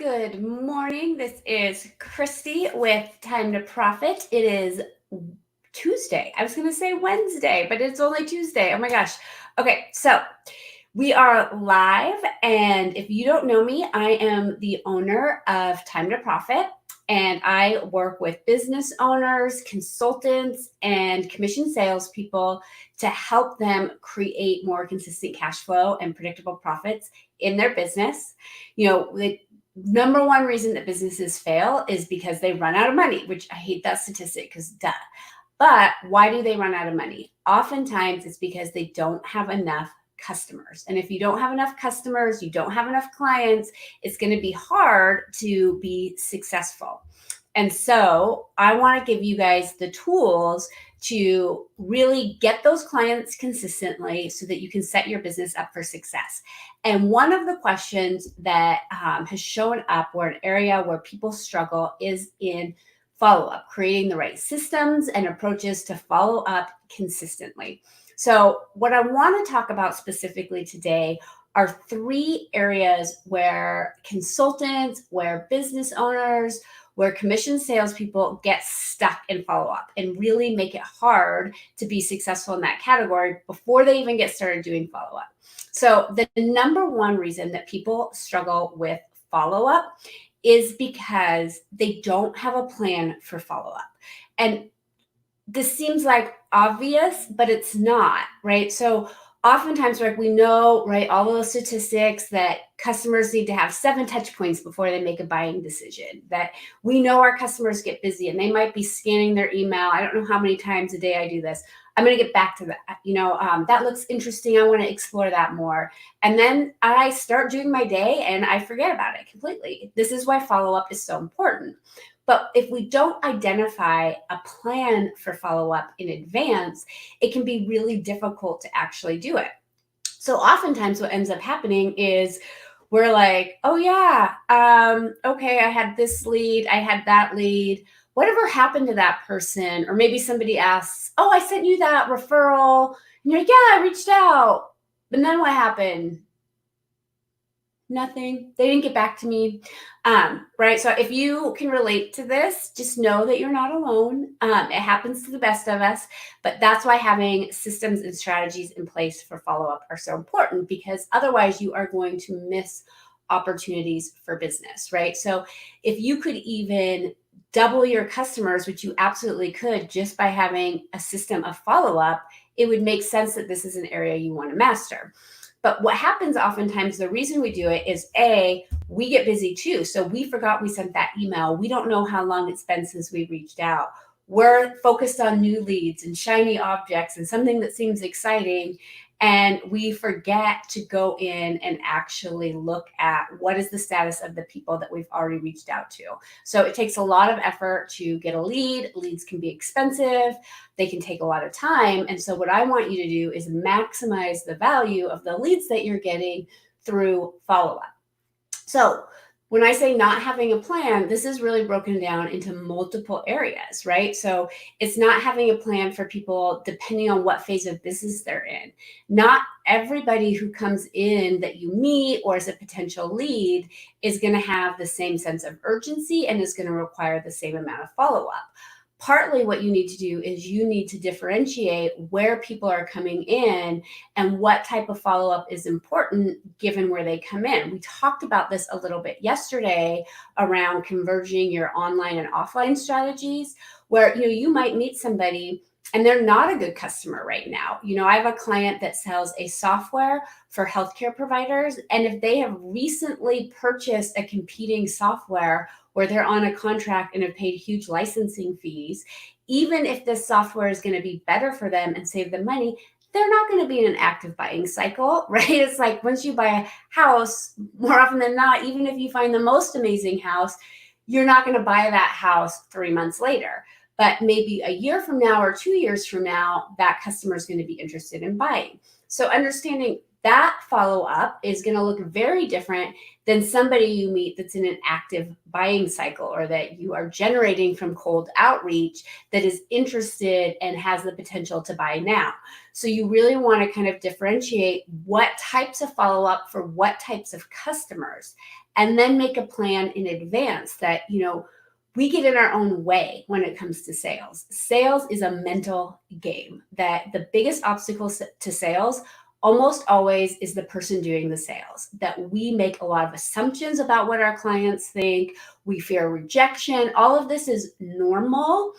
Good morning. This is Christy with Time to Profit. It is Tuesday. I was going to say Wednesday, but it's only Tuesday. Oh my gosh. Okay, so we are live. And if you don't know me, I am the owner of Time to Profit. And I work with business owners, consultants, and commission salespeople to help them create more consistent cash flow and predictable profits in their business. The number one reason that businesses fail is because they run out of money, which I hate that statistic because duh. But why do they run out of money? Oftentimes it's because they don't have enough customers. And if you don't have enough customers, you don't have enough clients, it's going to be hard to be successful. And so I want to give you guys the tools to really get those clients consistently so that you can set your business up for success. And one of the questions that has shown up or an area where people struggle is in follow-up, creating the right systems and approaches to follow up consistently. So what I want to talk about specifically today are three areas where consultants, where business owners, where commission salespeople get stuck in follow-up and really make it hard to be successful in that category before they even get started doing follow-up. So the number one reason that people struggle with follow-up is because they don't have a plan for follow-up. And this seems like obvious, but it's not, right? So oftentimes, we know, right, all of those statistics that customers need to have 7 touch points before they make a buying decision, that we know our customers get busy and they might be scanning their email. I don't know how many times a day I do this. I'm going to get back to that. That looks interesting. I want to explore that more. And then I start doing my day and I forget about it completely. This is why follow-up is so important. But if we don't identify a plan for follow-up in advance, it can be really difficult to actually do it. So oftentimes what ends up happening is we're like, oh yeah, okay, I had this lead, I had that lead. Whatever happened to that person? Or maybe somebody asks, oh, I sent you that referral. And you're like, yeah, I reached out. But then what happened? Nothing. They didn't get back to me. Right. So if you can relate to this, just know that you're not alone. It happens to the best of us, but that's why having systems and strategies in place for follow-up are so important, because otherwise you are going to miss opportunities for business, right? So if you could even double your customers, which you absolutely could just by having a system of follow-up, it would make sense that this is an area you want to master. But what happens oftentimes, the reason we do it is we get busy too. So we forgot we sent that email. We don't know how long it's been since we reached out. We're focused on new leads and shiny objects and something that seems exciting. And we forget to go in and actually look at what is the status of the people that we've already reached out to. So it takes a lot of effort to get a lead. Leads can be expensive. They can take a lot of time. And so what I want you to do is maximize the value of the leads that you're getting through follow-up. So when I say not having a plan, this is really broken down into multiple areas, right? So it's not having a plan for people depending on what phase of business they're in. Not everybody who comes in that you meet or is a potential lead is going to have the same sense of urgency and is going to require the same amount of follow-up. Partly what you need to do is you need to differentiate where people are coming in and what type of follow-up is important given where they come in. We talked about this a little bit yesterday around converging your online and offline strategies, where you might meet somebody and they're not a good customer right now. I have a client that sells a software for healthcare providers, and if they have recently purchased a competing software where they're on a contract and have paid huge licensing fees, even if this software is going to be better for them and save them money, they're not going to be in an active buying cycle, right? It's like once you buy a house, more often than not, even if you find the most amazing house, you're not going to buy that house 3 months later. But maybe a year from now or 2 years from now, that customer is going to be interested in buying. So understanding that follow-up is going to look very different than somebody you meet that's in an active buying cycle, or that you are generating from cold outreach that is interested and has the potential to buy now. So you really want to kind of differentiate what types of follow-up for what types of customers, and then make a plan in advance that, we get in our own way when it comes to sales. Sales is a mental game, that the biggest obstacle to sales almost always is the person doing the sales, that we make a lot of assumptions about what our clients think. We fear rejection. All of this is normal.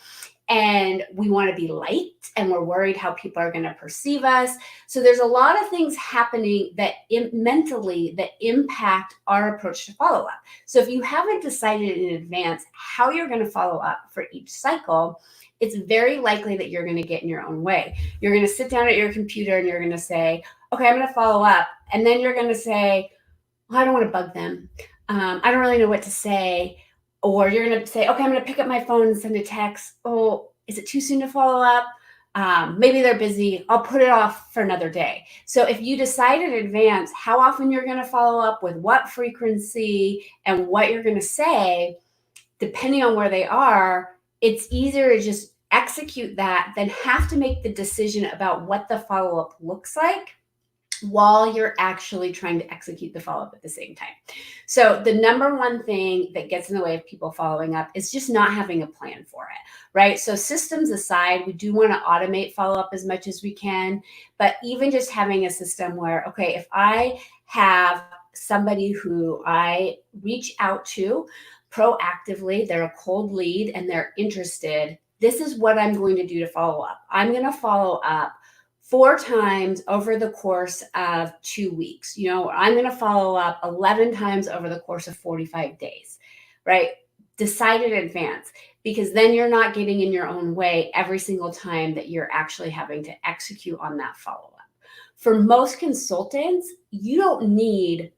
And we want to be liked, and we're worried how people are going to perceive us. So there's a lot of things happening that mentally that impact our approach to follow-up. So if you haven't decided in advance how you're going to follow up for each cycle, it's very likely that you're going to get in your own way. You're going to sit down at your computer and you're going to say, okay, I'm going to follow up. And then you're going to say, well, I don't want to bug them. I don't really know what to say. Or you're going to say, okay, I'm going to pick up my phone and send a text. Oh, is it too soon to follow up? Maybe they're busy. I'll put it off for another day. So if you decide in advance how often you're going to follow up, with what frequency, and what you're going to say, depending on where they are, it's easier to just execute that than have to make the decision about what the follow-up looks like while you're actually trying to execute the follow-up at the same time. So the number one thing that gets in the way of people following up is just not having a plan for it, right? So systems aside, we do want to automate follow-up as much as we can, but even just having a system where, okay, if I have somebody who I reach out to proactively, they're a cold lead and they're interested, this is what I'm going to do to follow up. I'm going to follow up 4 times over the course of 2 weeks. I'm going to follow up 11 times over the course of 45 days, right? Decide in advance, because then you're not getting in your own way every single time that you're actually having to execute on that follow-up. For most consultants, you don't need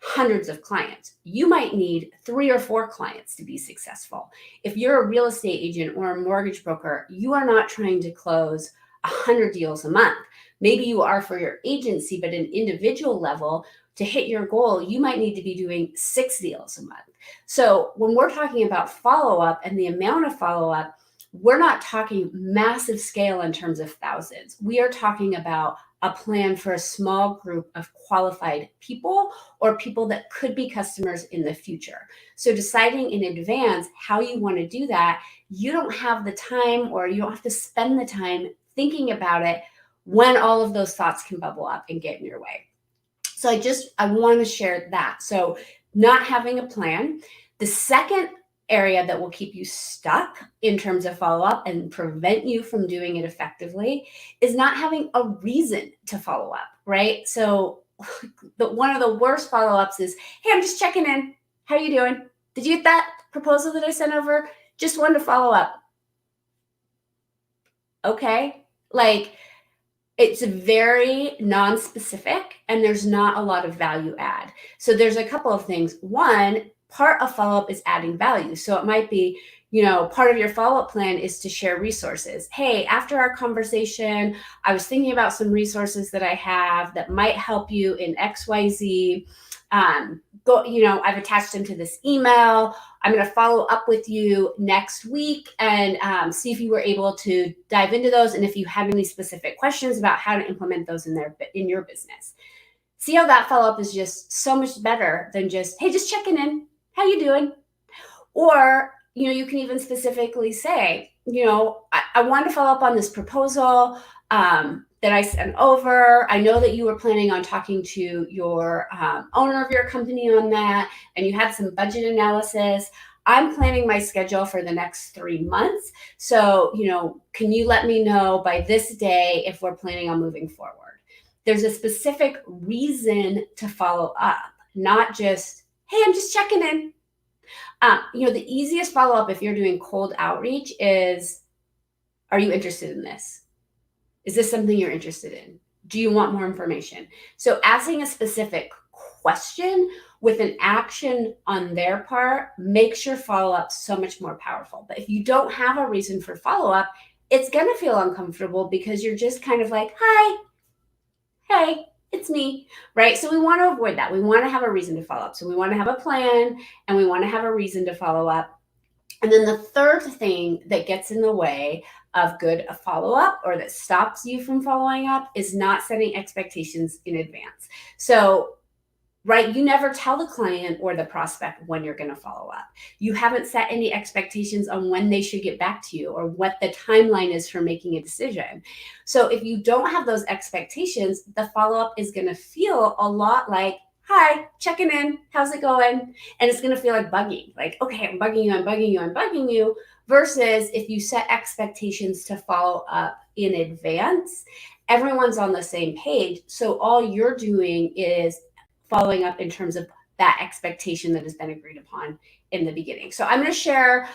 hundreds of clients. You might need 3 or 4 clients to be successful. If you're a real estate agent or a mortgage broker, you are not trying to close 100 deals a month. Maybe you are for your agency, but at an individual level, to hit your goal, you might need to be doing 6 deals a month. So when we're talking about follow-up and the amount of follow-up, we're not talking massive scale in terms of thousands. We are talking about a plan for a small group of qualified people, or people that could be customers in the future. So deciding in advance how you want to do that, you don't have the time, or you don't have to spend the time thinking about it when all of those thoughts can bubble up and get in your way. So I want to share that. So not having a plan. The second area that will keep you stuck in terms of follow-up and prevent you from doing it effectively is not having a reason to follow up, right? So one of the worst follow-ups is, hey, I'm just checking in. How are you doing? Did you get that proposal that I sent over? Just wanted to follow up. Okay. It's very non-specific, and there's not a lot of value add. So there's a couple of things. One, part of follow-up is adding value. So it might be, part of your follow-up plan is to share resources. Hey, after our conversation, I was thinking about some resources that I have that might help you in XYZ. I've attached them to this email. I'm going to follow up with you next week and see if you were able to dive into those, and if you have any specific questions about how to implement those in your business. See how that follow-up is just so much better than just, hey, just checking in. How you doing? Or, you can even specifically say, I wanted to follow up on this proposal that I sent over. I know that you were planning on talking to your owner of your company on that, and you had some budget analysis. I'm planning my schedule for the next 3 months. So, can you let me know by this day if we're planning on moving forward? There's a specific reason to follow up, not just, hey, I'm just checking in. The easiest follow-up if you're doing cold outreach is, are you interested in this? Is this something you're interested in? Do you want more information? So asking a specific question with an action on their part makes your follow-up so much more powerful. But if you don't have a reason for follow-up, it's going to feel uncomfortable because you're just kind of like, hi, hey, It's me, right? So we want to avoid that. We want to have a reason to follow up. So we want to have a plan and we want to have a reason to follow up. And then the third thing that gets in the way of good follow up or that stops you from following up is not setting expectations in advance. So right? You never tell the client or the prospect when you're going to follow up. You haven't set any expectations on when they should get back to you or what the timeline is for making a decision. So if you don't have those expectations, the follow up is going to feel a lot like, hi, checking in, how's it going? And it's going to feel like bugging, like, okay, I'm bugging you, I'm bugging you, I'm bugging you. Versus if you set expectations to follow up in advance, everyone's on the same page. So all you're doing is following up in terms of that expectation that has been agreed upon in the beginning. So I'm going to share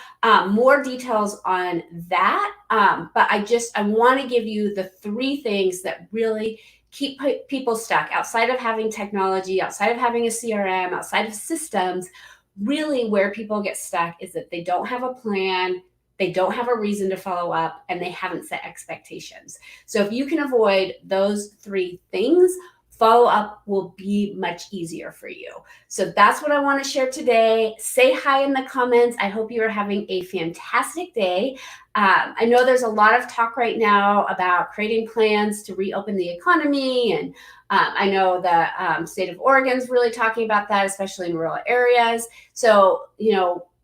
more details on that. But I want to give you the three things that really keep people stuck outside of having technology, outside of having a CRM, outside of systems. Really where people get stuck is that they don't have a plan, they don't have a reason to follow up, and they haven't set expectations. So if you can avoid those three things, follow up will be much easier for you. So that's what I want to share today. Say hi in the comments. I hope you are having a fantastic day. I know there's a lot of talk right now about creating plans to reopen the economy. And I know the state of Oregon is really talking about that, especially in rural areas. So,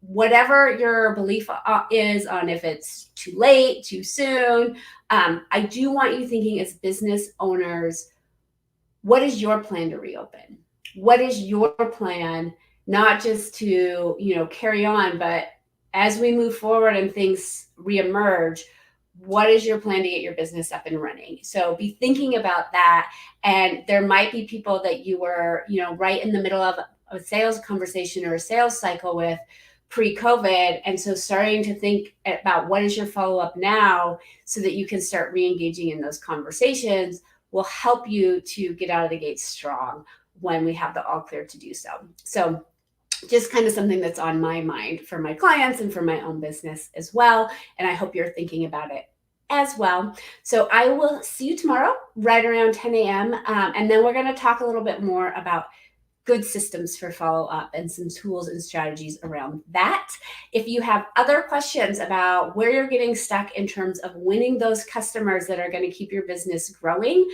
whatever your belief is on if it's too late, too soon, I do want you thinking as business owners, what is your plan to reopen? What is your plan, not just to, carry on, but as we move forward and things reemerge, what is your plan to get your business up and running? So be thinking about that. And there might be people that you were, right in the middle of a sales conversation or a sales cycle with pre-COVID. And so starting to think about what is your follow-up now so that you can start re-engaging in those conversations will help you to get out of the gate strong when we have the all clear to do so. So just kind of something that's on my mind for my clients and for my own business as well. And I hope you're thinking about it as well. So I will see you tomorrow right around 10 a.m. And then we're going to talk a little bit more about good systems for follow-up and some tools and strategies around that. If you have other questions about where you're getting stuck in terms of winning those customers that are going to keep your business growing,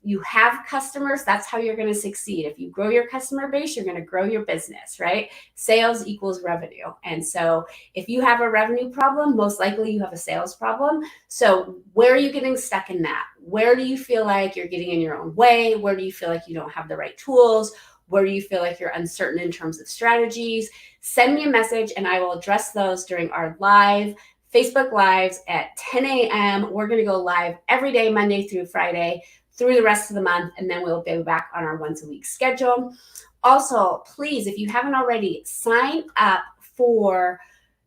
you have customers, that's how you're going to succeed. If you grow your customer base, you're going to grow your business, right? Sales equals revenue. And so if you have a revenue problem, most likely you have a sales problem. So where are you getting stuck in that? Where do you feel like you're getting in your own way? Where do you feel like you don't have the right tools? Where do you feel like you're uncertain in terms of strategies? Send me a message and I will address those during our live Facebook Lives at 10 a.m. We're going to go live every day, Monday through Friday, through the rest of the month, and then we'll be back on our once a week schedule. Also, please, if you haven't already, sign up for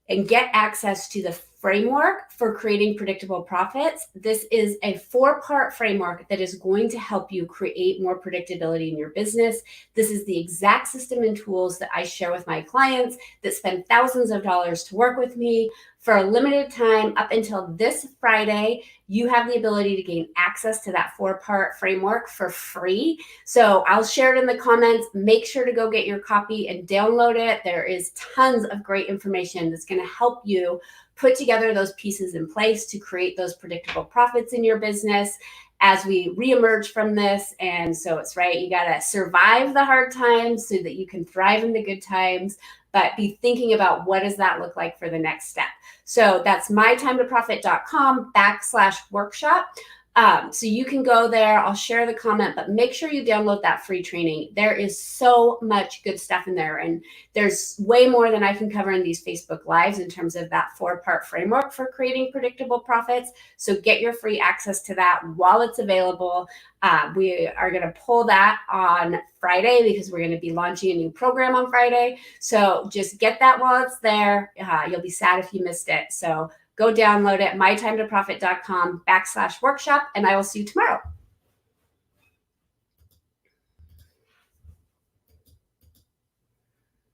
and get access to the framework for creating predictable profits. This is a 4-part framework that is going to help you create more predictability in your business. This is the exact system and tools that I share with my clients that spend thousands of dollars to work with me. For a limited time, up until this Friday, you have the ability to gain access to that 4-part framework for free. So I'll share it in the comments. Make sure to go get your copy and download it. There is tons of great information that's going to help you put together those pieces in place to create those predictable profits in your business as we reemerge from this. And so it's right, you got to survive the hard times so that you can thrive in the good times, but be thinking about what does that look like for the next step. So that's mytimetoprofit.com/workshop. So you can go there. I'll share the comment, but make sure you download that free training. There is so much good stuff in there. And there's way more than I can cover in these Facebook Lives in terms of that 4-part framework for creating predictable profits. So get your free access to that while it's available. We are going to pull that on Friday because we're going to be launching a new program on Friday. So just get that while it's there. You'll be sad if you missed it. So go download it, mytimetoprofit.com/workshop, and I will see you tomorrow.